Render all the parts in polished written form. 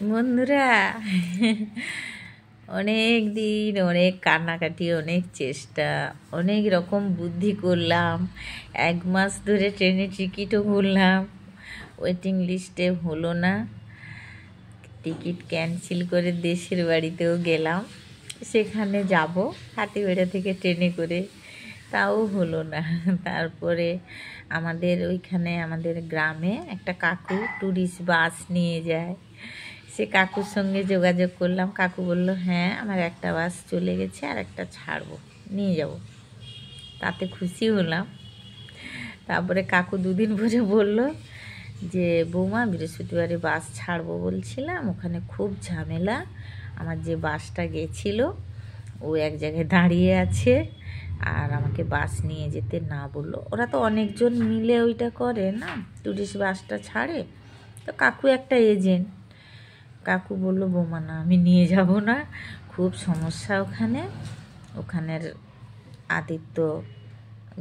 বন্ধুরা, অনেক দিন অনেক কান্নাকাটি, অনেক চেষ্টা, অনেক রকম বুদ্ধি করলাম। 1 মাস ধরে ট্রেনে টিকিটও করলাম, ওয়েটিং লিস্টে হলো না। টিকিট ক্যান্সেল করে দেশের বাড়িতেও গেলাম, সেখানে যাব হাতিবেড়া থেকে ট্রেনে করে, তাও হলো না। তারপরে আমাদের গ্রামে একটা কাকু ট্যুরিস্ট বাস নিয়ে যায়, সে কাকুর সঙ্গে যোগাযোগ করলাম। কাকু বলল, হ্যাঁ আমার একটা বাস চলে গেছে, আর একটা ছাড়বো, নিয়ে যাব। তাতে খুশি হলাম। তারপরে কাকু 2 দিন পরে বলল যে, বৌমা বৃহস্পতিবারে বাস ছাড়বো বলছিলাম, ওখানে খুব ঝামেলা, আমার যে বাসটা গেছিলো ও এক জায়গায় দাঁড়িয়ে আছে, আর আমাকে বাস নিয়ে যেতে না বললো। ওরা তো অনেকজন মিলে ওইটা করে না, টুরিস্ট বাসটা ছাড়ে। তো কাকু একটা এজেন্ট, কাকু বলল, বৌমা না আমি নিয়ে যাব না, খুব সমস্যা ওখানের আদিত্য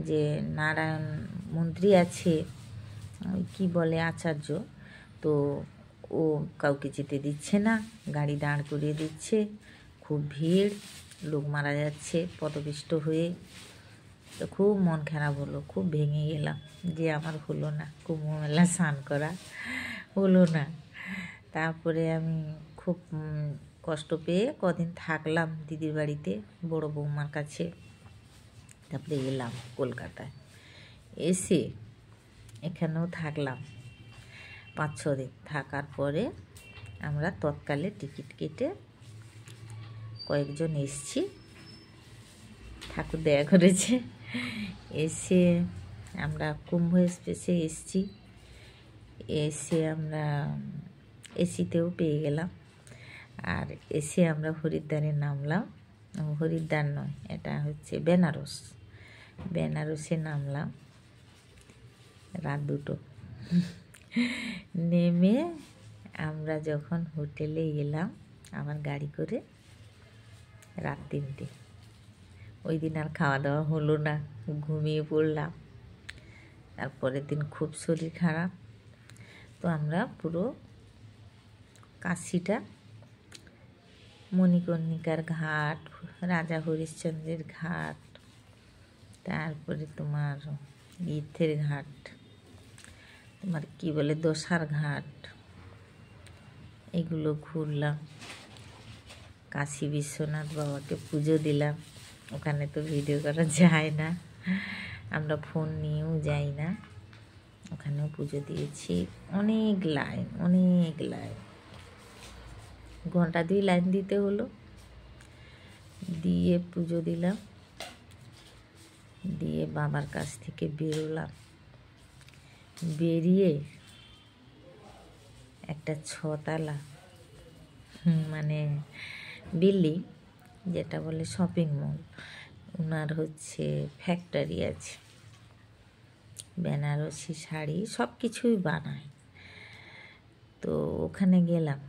যে নারায়ণ মন্ত্রী আছে, ওই কী বলে আচার্য, তো ও কাউকে যেতে দিচ্ছে না, গাড়ি দাঁড় করিয়ে দিচ্ছে, খুব ভিড়, লোক মারা যাচ্ছে পদপিষ্ট হয়ে। তো খুব মন খারাপ হলো, খুব ভেঙে গেলাম যে আমার হলো না, কুম্ভ মেলা স্নান করা হলো না। তারপরে আমি খুব কষ্ট পেয়ে কদিন থাকলাম দিদির বাড়িতে, বড় বৌমার কাছে। তারপরে এলাম কলকাতায়, এসে এখানেও থাকলাম 5-6 দিন। থাকার পরে আমরা তৎকালে টিকিট কেটে কয়েকজন এসছি, ঠাকুর দয়া করেছে। এসে আমরা কুম্ভ এক্সপ্রেসে এসছি, এসে আমরা এসিতেও পেয়ে গেলাম, আর এসে আমরা হরিদ্বারে নামলাম। হরিদ্বার নয়, এটা হচ্ছে বেনারসে নামলাম রাত 2টো। নেমে আমরা যখন হোটেলে এলাম আমার গাড়ি করে, রাত 3টে। ওই দিন আর খাওয়া দাওয়া হলো না, ঘুমিয়ে পড়লাম। তারপরের দিন খুব শরীর খারাপ। তো আমরা পুরো কাশিটা, মণিকর্ণিকার ঘাট, রাজা হরিশ্চন্দ্রের ঘাট, তারপরে তোমার তীর্থের ঘাট, তোমার কি বলে দোসার ঘাট, এগুলো ঘুরলাম। কাশী বিশ্বনাথ বাবাকে পুজো দিলাম, ওখানে তো ভিডিও করা যায় না, আমরা ফোন নিয়েও যাই না। ওখানেও পুজো দিয়েছি, অনেক লাইন, ঘন্টা 2 লাইন দিতে হলো। দিয়ে পুজো দিলাম, দিয়ে বাবার কাছ থেকে বেরোলাম। বেরিয়ে একটা 6তলা মানে বিল্ডিং, যেটা বলে শপিং মল, ওনার হচ্ছে ফ্যাক্টরি আছে, বেনারসি শাড়ি সব কিছুই বানায়। তো ওখানে গেলাম,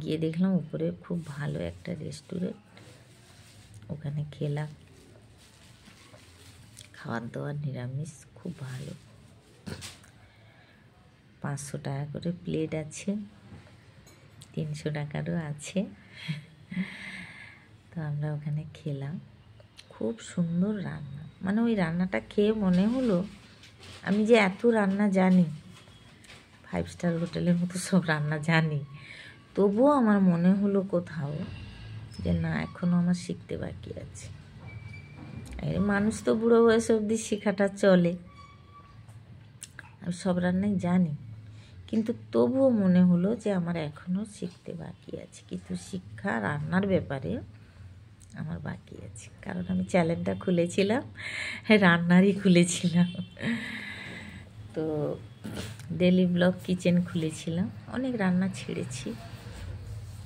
গিয়ে দেখলাম উপরে খুব ভালো একটা রেস্টুরেন্ট, ওখানে খেলাম। খাওয়ার দাওয়ার নিরামিষ, খুব ভালো। 500 টাকা করে প্লেট আছে, 300 টাকারও আছে। তো আমরা ওখানে খেলাম, খুব সুন্দর রান্না, মানে ওই রান্নাটা খেয়ে মনে হলো আমি যে এত রান্না জানি, 5 স্টার হোটেলের মতো সব রান্না জানি, তবুও আমার মনে হলো কোথাও যে না, এখনও আমার শিখতে বাকি আছে। মানুষ তো বুড়ো বয়স অবধি শেখাটা চলে, আমি সব রান্নাই জানি, কিন্তু তবুও মনে হলো যে আমার এখনও শিখতে বাকি আছে, কিছু শিক্ষা রান্নার ব্যাপারে আমার বাকি আছে। কারণ আমি চ্যানেলটা খুলেছিলাম, রান্নারই খুলেছিলাম, তো ডেলি ব্লগ কিচেন খুলেছিলাম, অনেক রান্না ছেড়েছি।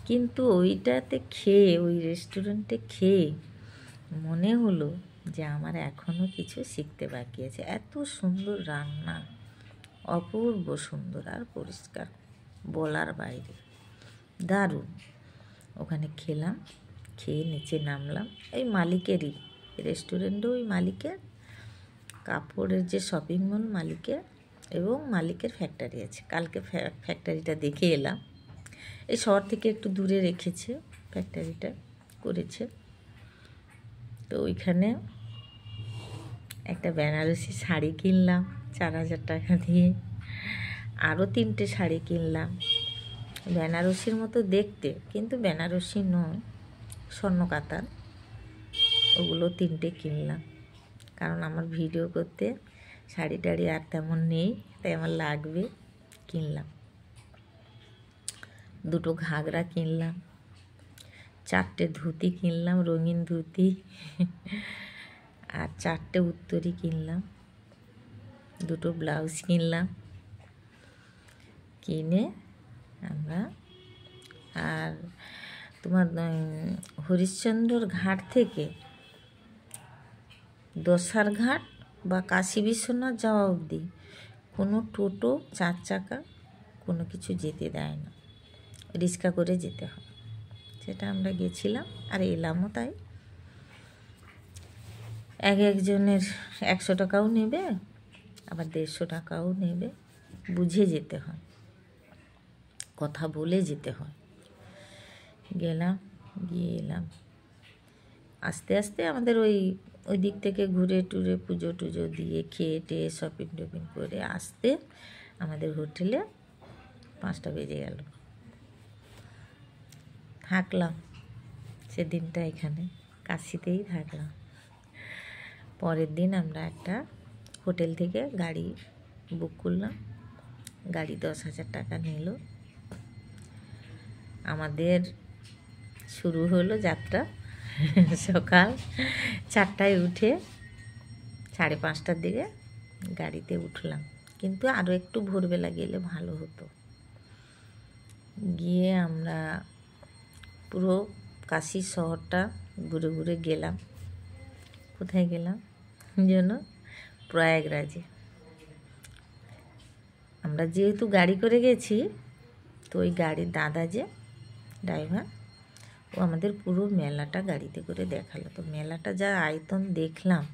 কিন্তু ওইটাতে খেয়ে, ওই রেস্টুরেন্টে খেয়ে মনে হলো যে আমার এখনও কিছু শিখতে বাকি আছে। এত সুন্দর রান্না, অপূর্ব সুন্দর আর পরিষ্কার, বলার বাইরে, দারুণ। ওখানে খেলাম, খেয়ে নিচে নামলাম। এই মালিকেরই রেস্টুরেন্টও, ওই মালিকের, কাপড়ের যে শপিং মল মালিকের, এবং মালিকের ফ্যাক্টরি আছে। কালকে ফ্যাক্টরিটা দেখে এলাম, এই শহর থেকে একটু দূরে রেখেছে, ফ্যাক্টরিটা করেছে। তো ওইখানে একটা বেনারসি শাড়ি কিনলাম 4,000 টাকা দিয়ে, আরও 3টে শাড়ি কিনলাম বেনারসির মতো দেখতে, কিন্তু বেনারসি নয়, স্বর্ণকাতার। ওগুলো 3টে কিনলাম, কারণ আমার ভিডিও করতে শাড়ি টাড়ি আর তেমন নেই, তাই আমার লাগবে, কিনলাম। 2টো ঘাগরা কিনলাম, 4টে ধুতি কিনলাম, রঙিন ধুতি, আর 4টে উত্তরী কিনলাম, 2টো ব্লাউজ কিনলাম। কিনে আমরা আর তোমার হরিশ্চন্দ্রর ঘাট থেকে দশার ঘাট বা কাশী বিশ্বনাথ যাওয়া অবধি কোনো টোটো 4 চাকা কোনো কিছু যেতে দেয় না, রিক্সা করে যেতে হয়। সেটা আমরা গেছিলাম আর এলামও তাই। একজনের 100 টাকাও নেবে, আবার 150 টাকাও নেবে, বুঝে যেতে হয়, কথা বলে যেতে হয়। গেলাম, গিয়ে এলাম। আস্তে আস্তে আমাদের ওই দিক থেকে ঘুরে টুরে পুজো টুজো দিয়ে খেয়ে টেয়ে শপিং টপিং করে আসতে আমাদের হোটেলে 5টা বেজে গেল। থাকলাম সেদিনটা এখানে কাশিতেই থাকলাম। পরের দিন আমরা একটা হোটেল থেকে গাড়ি বুক করলাম, গাড়ি 10,000 টাকা নিল। আমাদের শুরু হলো যাত্রা সকাল 4টায় উঠে 5:30টার দিকে গাড়িতে উঠলাম, কিন্তু আরও একটু ভোরবেলা গেলে ভালো হতো। গিয়ে আমরা পুরো কাশী শহরটা ঘুরে ঘুরে গেলাম। কোথায় গেলাম যেন? প্রয়াগরাজে। আমরা যেহেতু গাড়ি করে গেছি, তো ওই গাড়ির দাদা যে ড্রাইভার, ও আমাদের পুরো মেলাটা গাড়িতে করে দেখালো। তো মেলাটা যা আয়তন দেখলাম,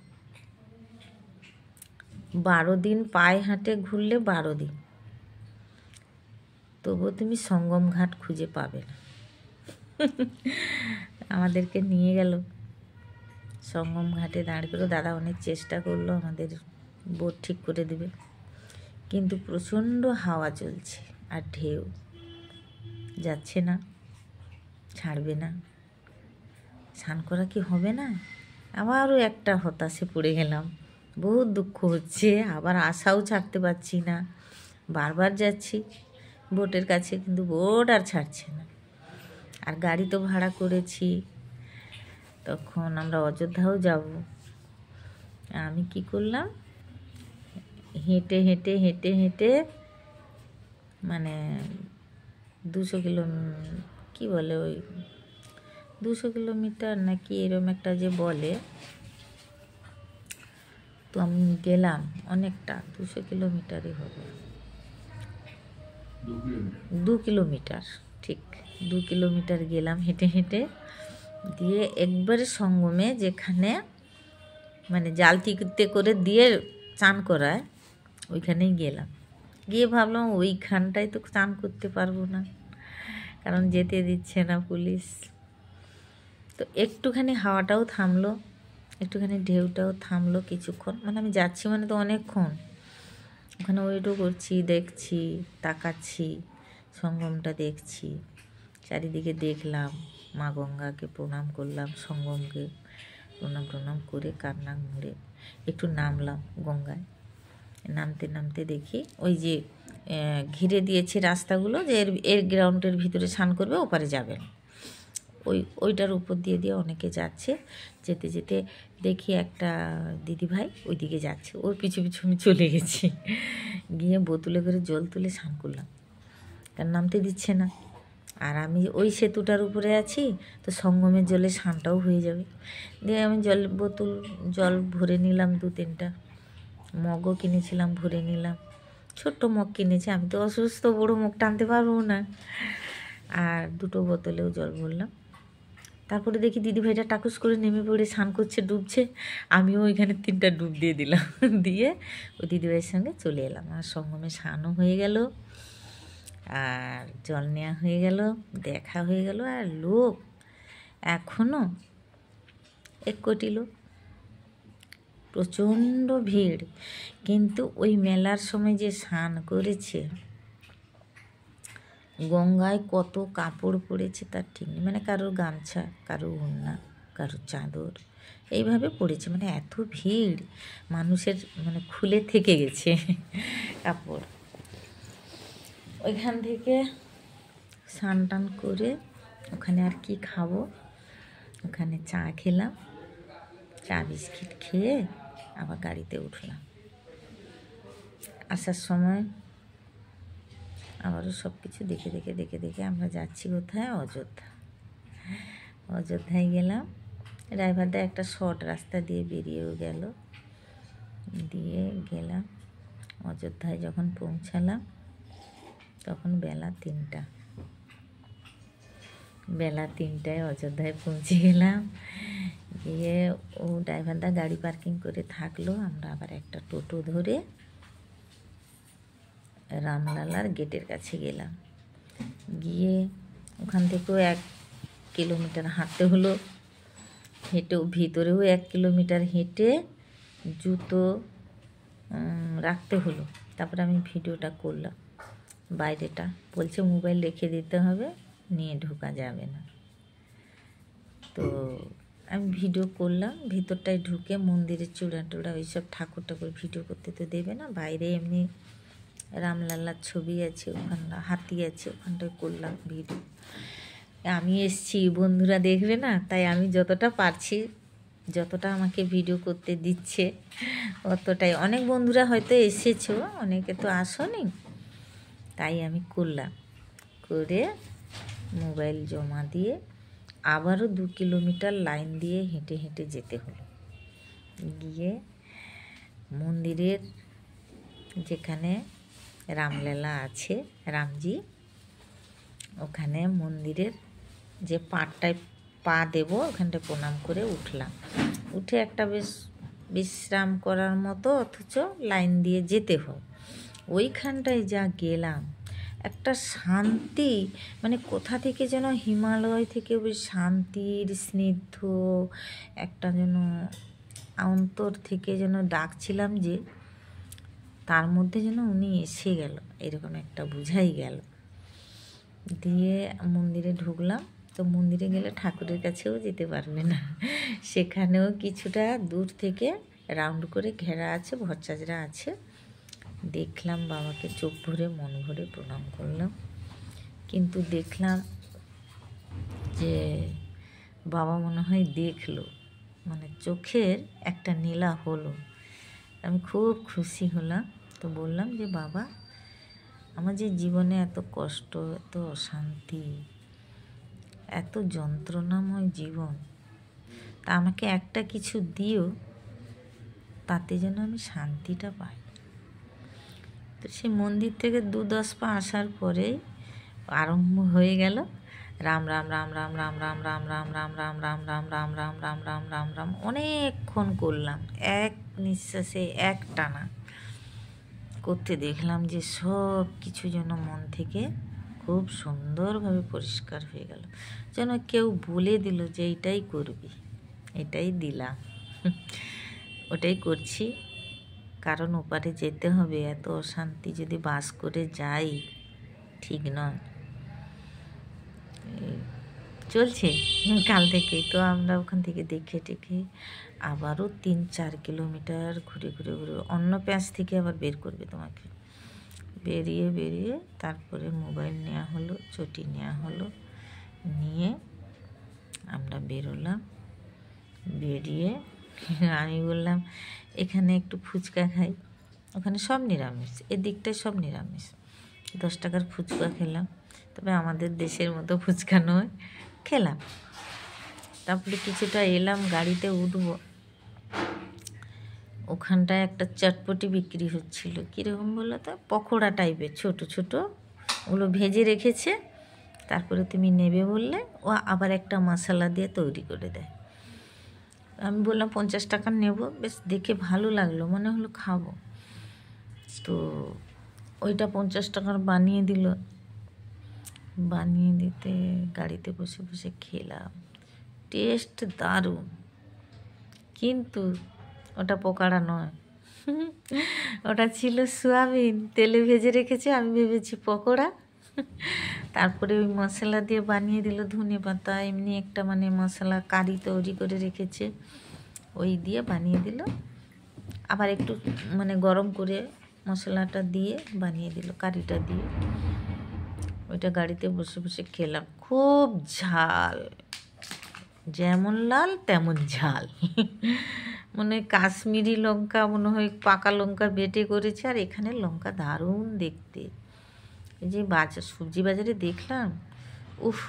12 দিন পায়ে হাঁটে ঘুরলে 12 দিন, তবুও তুমি সঙ্গম ঘাট খুঁজে পাবে না। আমাদেরকে নিয়ে গেল সঙ্গম ঘাটে দাঁড় করে। দাদা অনেক চেষ্টা করলো আমাদের বোট ঠিক করে দেবে, কিন্তু প্রচণ্ড হাওয়া চলছে আর ঢেউ যাচ্ছে না, ছাড়বে না। স্নান করা কি হবে না? আবারও একটা হতাশে পড়ে গেলাম, বহুত দুঃখ হচ্ছে, আবার আশাও ছাড়তে পারছি না। বারবার যাচ্ছি বোটের কাছে, কিন্তু বোট আর ছাড়ছে না। আর গাড়ি তো ভাড়া করেছি, তখন আমরা অযোধ্যাও যাব। আমি কি করলাম, হেঁটে হেঁটে হেঁটে হেঁটে মানে 200 কিলো, কি বলে ওই 200 কিলোমিটার নাকি এরম একটা যে বলে, তো আমি গেলাম অনেকটা, 200 কিলোমিটারই হবে, 2 কিলোমিটার, ঠিক 2 কিলোমিটার গেলাম হেঁটে হেঁটে। দিয়ে একবারে সঙ্গমে, যেখানে মানে জালতিতে করে দিয়ে চান করায়, ওইখানেই গেলাম। গিয়ে ভাবলাম ওইখানটায় তো চান করতে পারবো না, কারণ যেতে দিচ্ছে না পুলিশ। তো একটুখানি হাওয়াটাও থামলো, একটুখানি ঢেউটাও থামলো কিছুক্ষণ, মানে আমি যাচ্ছি মানে তো অনেকক্ষণ ওখানে ওয়েটও করছি, দেখছি, তাকাচ্ছি, সঙ্গমটা দেখছি, চারিদিকে দেখলাম। মা গঙ্গাকে প্রণাম করলাম, সঙ্গমকে প্রণাম করে কান্না মুড়ে একটু নামলাম গঙ্গায়। নামতে নামতে দেখি ওই যে ঘিরে দিয়েছে রাস্তাগুলো, যে এর গ্রাউন্ডের ভিতরে স্নান করবে, ওপারে যাবেন, ওইটার উপর দিয়ে অনেকে যাচ্ছে। যেতে যেতে দেখি একটা দিদিভাই ওই দিকে যাচ্ছে, ওর পিছু পিছু আমি চলে গেছি। গিয়ে বোতলে করে জল তুলে স্নান করলাম, কারণ নামতে দিচ্ছে না। আর আমি ওই সেতুটার উপরে আছি, তো সঙ্গমের জলে স্নানটাও হয়ে যাবে। দিয়ে আমি জল ভরে নিলাম, 2-3টা মগও কিনেছিলাম, ভরে নিলাম। ছোট্ট মগ কিনেছি, আমি তো অসুস্থ, বড়ো মগ টানতে পারবো না। আর 2টো বোতলেও জল ভরলাম। তারপরে দেখি দিদিভাইটা টাকুস করে নেমে পড়ে স্নান করছে, ডুবছে। আমিও ওইখানে 3টা ডুব দিয়ে দিলাম, দিয়ে ওই দিদিভাইয়ের সঙ্গে চলে এলাম। আর সঙ্গমে স্নানও হয়ে গেল, আর জল নেওয়া হয়ে গেল, দেখা হয়ে গেল, আর লোক এখনও 1 কোটি লোক, প্রচণ্ড ভিড়। কিন্তু ওই মেলার সময় যে স্নান করেছে, গঙ্গায় কত কাপড় পড়েছে তার ঠিক নেই, মানে কারোর গামছা, কারোর ওড়না, কারোর চাদর, এইভাবে পড়েছে। মানে এত ভিড়, মানুষের মানে খুলে থেকে গেছে কাপড়। ওইখান থেকে স্নান টান করে ওখানে আর কি খাবো, ওখানে চা খেলাম, চা বিস্কিট খেয়ে আবার গাড়িতে উঠলাম। আসার সময় আবারও সব কিছু দেখে দেখে আমরা যাচ্ছি কোথায়, অযোধ্যা। অযোধ্যায় গেলাম। ড্রাইভারটা একটা শর্ট রাস্তা দিয়ে বেরিয়েও গেল, দিয়ে গেলাম। অযোধ্যায় যখন পৌঁছালাম তখন বেলা 3টা। বেলা 3টায় অযোধ্যায় পৌঁছে গেলাম। গিয়ে ও ড্রাইভারটা গাড়ি পার্কিং করে থাকলো, আমরা আবার একটা টোটো ধরে রামলালার গেটের কাছে গেলাম। গিয়ে ওখান থেকেও 1 কিলোমিটার হাঁটতে হলো, হেঁটেও ভিতরেও 1 কিলোমিটার হেঁটে জুতো রাখতে হলো। তারপরে আমি ভিডিওটা করলাম, বাইরেটা বলছে মোবাইল রেখে দিতে হবে, নিয়ে ঢোকা যাবে না। তো আমি ভিডিও করলাম, ভিতরটায় ঢুকে মন্দিরের চূড়া টুড়া ওইসব ঠাকুর ভিডিও করতে তো দেবে না। বাইরে এমনি রামলালার ছবি আছে, ওখানটা হাতি আছে, ওখানটায় করলাম ভিডিও। আমি এসছি, বন্ধুরা দেখবে না, তাই আমি যতটা পারছি, যতটা আমাকে ভিডিও করতে দিচ্ছে অতটাই। অনেক বন্ধুরা হয়তো এসেছো, অনেকে তো আসোনি, তাই আমি করলাম। করে মোবাইল জমা দিয়ে আবারও 2 কিলোমিটার লাইন দিয়ে হেঁটে হেঁটে যেতে হলো। গিয়ে মন্দিরের যেখানে রামলালা আছে, রামজি, ওখানে মন্দিরের যে পাটটায় পা দেব, ওখানটায় প্রণাম করে উঠলাম। উঠে একটা বেশ বিশ্রাম করার মতো, অথচ লাইন দিয়ে যেতে হয়। ওইখানটায় যা গেলাম, একটা শান্তি, মানে কোথা থেকে যেন হিমালয় থেকে ওই শান্তির স্নিগ্ধ একটা যেন অন্তর থেকে যেন ডাকছিলাম, যে তার মধ্যে যেন উনি এসে গেল, এরকম একটা বুঝাই গেল। দিয়ে মন্দিরে ঢুকলাম। তো মন্দিরে গেলে ঠাকুরের কাছেও যেতে পারবে না, সেখানেও কিছুটা দূর থেকে রাউন্ড করে ঘেরা আছে, ভরচাজরা আছে। দেখলাম বাবাকে, চোখ ভরে মন ভরে প্রণাম করলাম। কিন্তু দেখলাম যে বাবা মনে হয় দেখলো, মানে চোখের একটা নীলা হলো। আমি খুব খুশি হলাম। তো বললাম যে বাবা, আমার যে জীবনে এত কষ্ট, এত অশান্তি, এত যন্ত্রণাময় জীবন, তা আমাকে একটা কিছু দিও, তাতে যেন আমি শান্তিটা পাই। তো সেই মন্দির থেকে 2-10 পা আসার পরেই আরম্ভ হয়ে গেল রাম রাম রাম রাম রাম রাম রাম রাম রাম রাম রাম রাম রাম রাম রাম রাম রাম রাম। অনেকক্ষণ করলাম, এক নিঃশ্বাসে এক টানা করতে দেখলাম যে সব কিছু যেন মন থেকে খুব সুন্দরভাবে পরিষ্কার হয়ে গেল, যেন কেউ বলে দিল যে এইটাই করবি, এটাই দিলাম, ওটাই করছি। কারণ ওপারে যেতে হবে, এত অশান্তি যদি বাস করে যাই ঠিক নয়। চলছে কাল থেকেই। তো আমরা ওখান থেকে দেখে টেখে আবারও 3-4 কিলোমিটার ঘুরে ঘুরে ঘুরে অন্য প্যাঁচ থেকে আবার বের করবে তোমাকে। বেরিয়ে তারপরে মোবাইল নেওয়া হলো, চটি নেওয়া হলো, নিয়ে আমরা বেরোলাম। বেরিয়ে আমি বললাম এখানে একটু ফুচকা খাই, ওখানে সব নিরামিষ, এদিকটায় সব নিরামিষ। 10 টাকার ফুচকা খেলাম, তবে আমাদের দেশের মতো ফুচকা নয়, খেলাম। তারপরে কিছুটা এলাম, গাড়িতে উঠবো, ওখানটায় একটা চটপটি বিক্রি হচ্ছিল। কীরকম বলো তো, পকোড়া টাইপের, ছোট ছোট, ওগুলো ভেজে রেখেছে, তারপরে তুমি নেবে বললে ও আবার একটা মশলা দিয়ে তৈরি করে দেয়। আমি বললাম 50 টাকা নেব, বেশ দেখে ভালো লাগলো, মনে হলো খাবো। তো ওইটা 50 টাকার বানিয়ে দিল, বানিয়ে দিতে গাড়িতে বসে বসে খেলাম, টেস্ট দারুণ। কিন্তু ওটা পকোড়া নয়, ওটা ছিল সোয়াবিন, তেলে ভেজে রেখেছে, আমি ভেবেছি পকোড়া। তারপরে ওই মশলা দিয়ে বানিয়ে দিল, ধনে পাতা এমনি একটা মানে মশলা কারি তৈরি করে রেখেছে, ওই দিয়ে বানিয়ে দিল। আবার একটু মানে গরম করে মশলাটা দিয়ে বানিয়ে দিল, কারিটা দিয়ে। ওইটা গাড়িতে বসে বসে খেলাম, খুব ঝাল, যেমন লাল তেমন ঝাল। মনে হয় কাশ্মীরি লঙ্কা, মনে হয় পাকা লঙ্কা বেটে করেছে। আর এখানে লঙ্কা দারুণ দেখতে। এই যে সবজি বাজারে দেখলাম, উফ,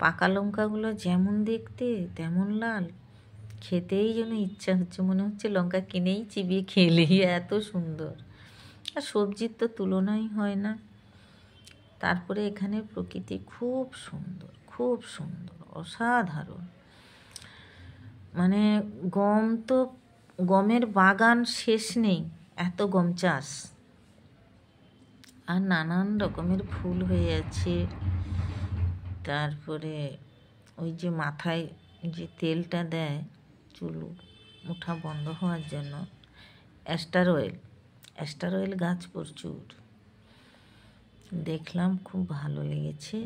পাকা লঙ্কাগুলো যেমন দেখতে তেমন লাল, খেতেই যেন ইচ্ছা হচ্ছে, মনে হচ্ছে লঙ্কা কিনেই চিবিয়ে খেলে, এত সুন্দর। আর সবজির তো তুলনাই হয় না। তারপরে এখানে প্রকৃতি খুব সুন্দর, খুব সুন্দর, অসাধারণ। মানে গমের বাগান শেষ নেই, এত গম চাষ। আর নানান রকমের ফুল হয়ে আছে। তারপরে ওই যে মাথায় যে তেলটা দেয় চুল ওঠা বন্ধ হওয়ার জন্য, অ্যাস্টার অয়েল গাছ প্রচুর দেখলাম, খুব ভালো লেগেছে।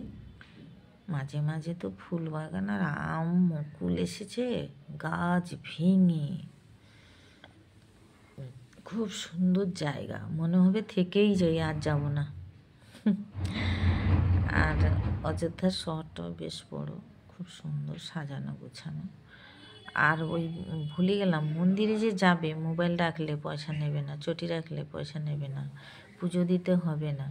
মাঝে মাঝে তো ফুল বাগান আর আম মুকুল এসেছে গাছ ভেঙে। খুব সুন্দর জায়গা, মনে হবে থেকেই যাই, আর যাব না। আর অযোধ্যার শহরটাও বেশ বড়, খুব সুন্দর সাজানো গোছানো। আর ওই ভুলে গেলাম, মন্দিরে যে যাবে মোবাইল রাখলে পয়সা নেবে না, চটি রাখলে পয়সা নেবে না, পুজো দিতে হবে না,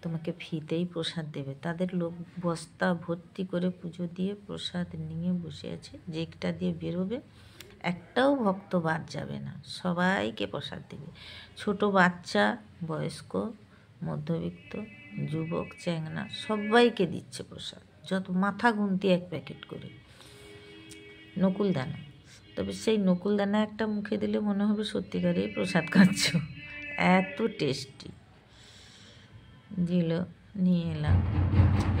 তোমাকে ফ্রিতেই প্রসাদ দেবে। তাদের লোক বস্তা ভর্তি করে পুজো দিয়ে প্রসাদ নিয়ে বসে আছে, যেটা দিয়ে বেরোবে একটাও ভক্ত বাদ যাবে না, সবাইকে প্রসাদ দেবে। ছোট বাচ্চা, বয়স্ক, মধ্যবিত্ত, যুবক, চ্যাংনা সবাইকে দিচ্ছে প্রসাদ, যত মাথা গুনতি এক প্যাকেট করে। নকুলদানা, তবে সেই নকুলদানা একটা মুখে দিলে মনে হবে সত্যিকারেই প্রসাদ খাচ্ছ, এত টেস্টি দিল। নিয়ে এলাম।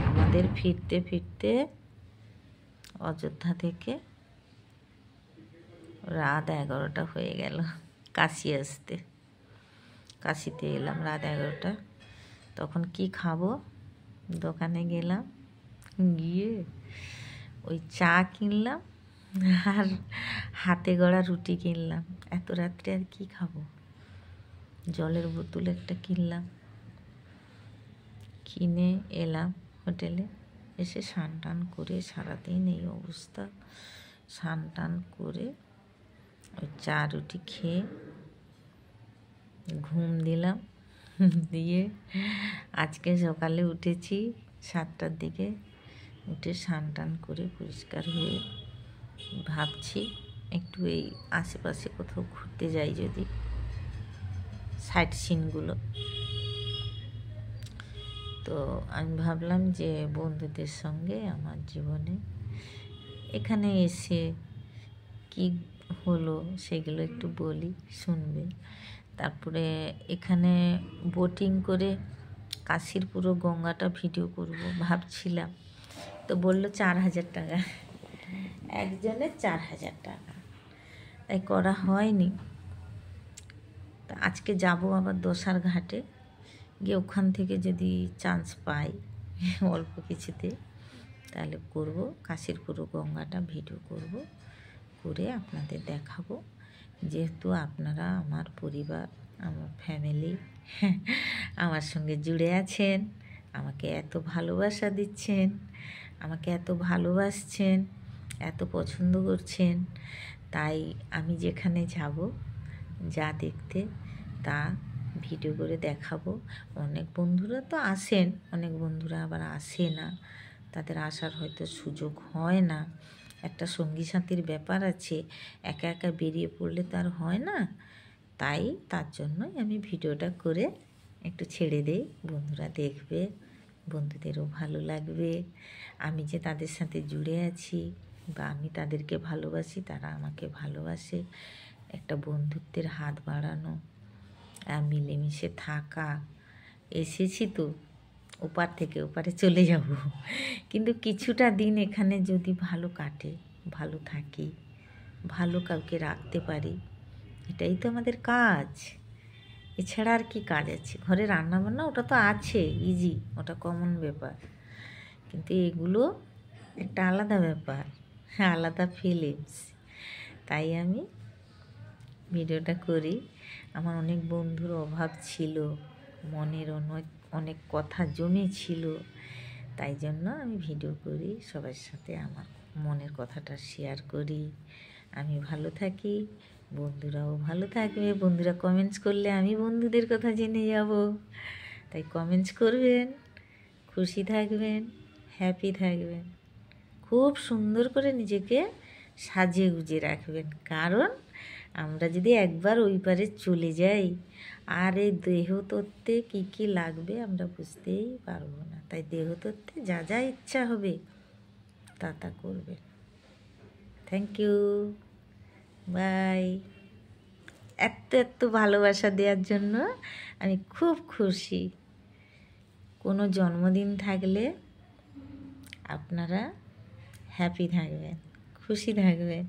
আমাদের ফিরতে ফিরতে অযোধ্যা থেকে রাত 11টা হয়ে গেল, কাশি আসতে। কাশিতে এলাম রাত 11টা। তখন কি খাবো, দোকানে গেলাম, গিয়ে ওই চা কিনলাম আর হাতে গড়া রুটি কিনলাম। এত রাত্রে আর কি খাবো, জলের বোতল একটা কিনলাম, কিনে এলাম হোটেলে। এসে স্নান টান করে, সারাদিন এই অবস্থা, স্নান টান করে ওই চা রুটি খেয়ে ঘুম দিলাম। দিয়ে আজকে সকালে উঠেছি 7টার দিকে, উঠে স্নান টান করে পরিষ্কার হয়ে ভাবছি একটু এই আশেপাশে কোথাও ঘুরতে যাই, যদি সাইট সিনগুলো। তো আমি ভাবলাম যে বন্ধুদের সঙ্গে আমার জীবনে এখানে এসে কি হলো সেগুলো একটু বলি, শুনবে। তারপরে এখানে বোটিং করে কাশীর পুরো গঙ্গাটা ভিডিও করব ভাবছিলাম। তো বললো 4,000 টাকা, একজনের 4,000 টাকা, তাই করা হয়নি। তা আজকে যাব আবার দোসার ঘাটে গিয়ে, ওখান থেকে যদি চান্স পাই অল্প কিছুতে, তাহলে করব, কাশীর পুরো গঙ্গাটা ভিডিও করব, করে আপনাদের দেখাবো। যেহেতু আপনারা আমার পরিবার, আমার ফ্যামিলি, আমার সঙ্গে জুড়ে আছেন, আমাকে এত ভালোবাসা দিচ্ছেন, আমাকে এত ভালোবাসছেন, এত পছন্দ করছেন, তাই আমি যেখানে যাব, যা দেখতে তা ভিডিও করে দেখাবো। অনেক বন্ধুরা তো আসেন, অনেক বন্ধুরা আবার আসে না, তাদের আসার হয়তো সুযোগ হয় না। একটা সঙ্গী সাথীর ব্যাপার আছে, একা একা বেরিয়ে পড়লে তো আর হয় না। তাই তার জন্যই আমি ভিডিওটা করে একটু ছেড়ে দেই, বন্ধুরা দেখবে, বন্ধুদেরও ভালো লাগবে। আমি যে তাদের সাথে জুড়ে আছি বা আমি তাদেরকে ভালোবাসি, তারা আমাকে ভালোবাসে, একটা বন্ধুত্বের হাত বাড়ানো আর মিলেমিশে থাকা। এসেছি তো ওপার থেকে ওপারে চলে যাব, কিন্তু কিছুটা দিন এখানে যদি ভালো কাটে, ভালো থাকি, ভালো কাউকে রাখতে পারি, এটাই তো আমাদের কাজ। এছাড়া আর কি কাজ আছে? ঘরে রান্নাবান্না ওটা তো আছে, ইজি, ওটা কমন ব্যাপার, কিন্তু এগুলো একটা আলাদা ব্যাপার, হ্যাঁ, আলাদা ফিলিংস। তাই আমি ভিডিওটা করি। আমার অনেক বন্ধুর অভাব ছিল, মনের অনেক অনেক কথা জমে ছিল, তাই জন্য আমি ভিডিও করি, সবার সাথে আমার মনের কথাটা শেয়ার করি। আমি ভালো থাকি, বন্ধুরাও ভালো থাকবে। বন্ধুরা কমেন্টস করলে আমি বন্ধুদের কথা জেনে যাব, তাই কমেন্টস করবেন, খুশি থাকবেন, হ্যাপি থাকবেন, খুব সুন্দর করে নিজেকে সাজিয়ে গুজিয়ে রাখবেন। কারণ আমরা যদি একবার ওই পারে চলে যাই, আর এই দেহতত্ত্বে কী কী লাগবে আমরা বুঝতেই পারবো না। তাই দেহতত্ত্বে যা যা ইচ্ছা হবে তা তা করবেন। Thank you, bye. এত এত ভালোবাসা দেওয়ার জন্য আমি খুব খুশি। কোনো জন্মদিন থাকলে আপনারা হ্যাপি থাকবেন, খুশি থাকবেন।